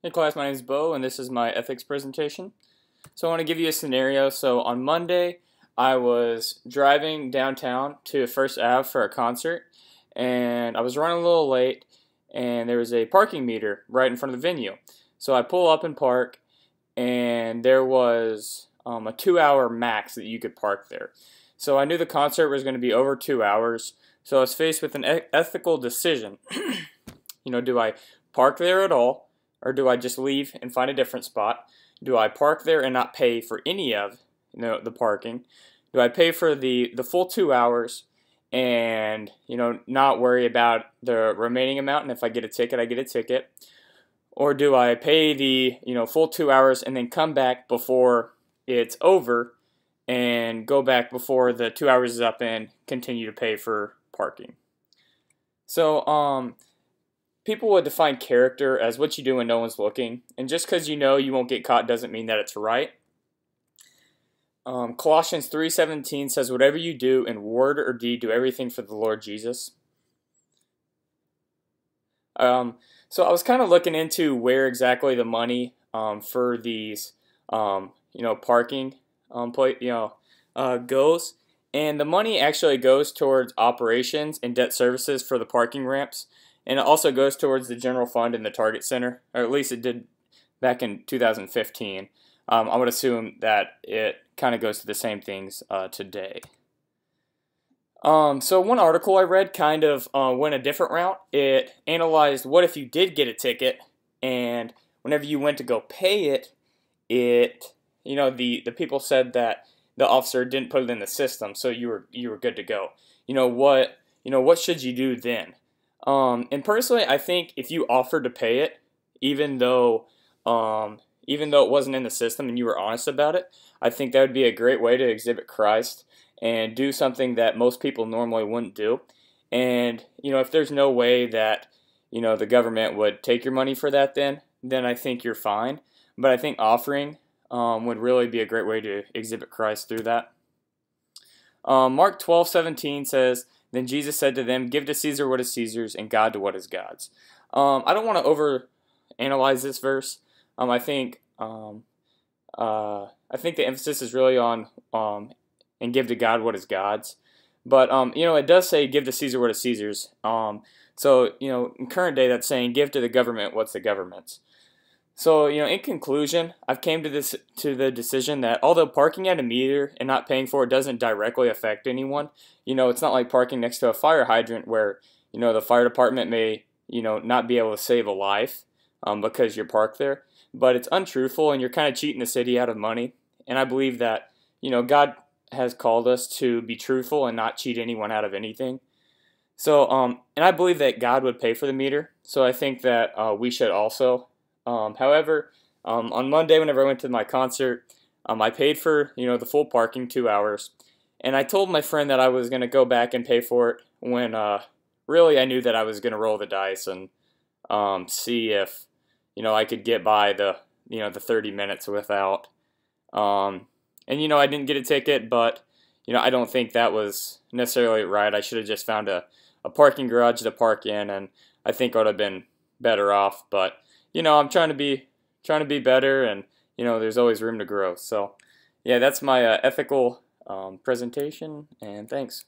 Hey class, my name is Beau and this is my ethics presentation. So I want to give you a scenario. So on Monday, I was driving downtown to First Ave for a concert and I was running a little late and there was a parking meter right in front of the venue. So I pull up and park and there was a 2-hour max that you could park there. So I knew the concert was going to be over 2 hours. So I was faced with an ethical decision. Do I park there at all? Or do I just leave and find a different spot? Do I park there and not pay for any of the parking? Do I pay for the full 2 hours and not worry about the remaining amount, and if I get a ticket, I get a ticket? Or do I pay the full 2 hours and then come back before it's over and go back before the 2 hours is up and continue to pay for parking? So people would define character as what you do when no one's looking, and just because you know you won't get caught doesn't mean that it's right. Colossians 3:17 says, "Whatever you do in word or deed, do everything for the Lord Jesus." So I was kind of looking into where exactly the money for these parking goes, and the money actually goes towards operations and debt services for the parking ramps. And it also goes towards the general fund in the Target Center, or at least it did back in 2015. I would assume that it kind of goes to the same things today. So one article I read kind of went a different route. It analyzed what if you did get a ticket, and whenever you went to go pay it, the people said that the officer didn't put it in the system, so you were good to go. What should you do then? And personally, I think if you offered to pay it, even though it wasn't in the system and you were honest about it, I think that would be a great way to exhibit Christ and do something that most people normally wouldn't do. And if there's no way that the government would take your money for that, then I think you're fine. But I think offering would really be a great way to exhibit Christ through that. Mark 12:17 says, "Then Jesus said to them, 'Give to Caesar what is Caesar's, and God to what is God's.'" I don't want to overanalyze this verse. I think the emphasis is really on and give to God what is God's. But it does say give to Caesar what is Caesar's. So in current day, that's saying give to the government what's the government's. So, in conclusion, I've came to the decision that although parking at a meter and not paying for it doesn't directly affect anyone, it's not like parking next to a fire hydrant where, the fire department may, not be able to save a life because you're parked there. But it's untruthful and you're kind of cheating the city out of money. And I believe that, God has called us to be truthful and not cheat anyone out of anything. So, and I believe that God would pay for the meter. So I think that we should also. However, on Monday, whenever I went to my concert, I paid for the full parking 2 hours, and I told my friend that I was going to go back and pay for it when really I knew that I was going to roll the dice and see if I could get by the 30 minutes without. And I didn't get a ticket, but I don't think that was necessarily right. I should have just found a parking garage to park in, and I think I would have been better off. But I'm trying to be better, and there's always room to grow. So yeah, that's my ethical presentation, and thanks.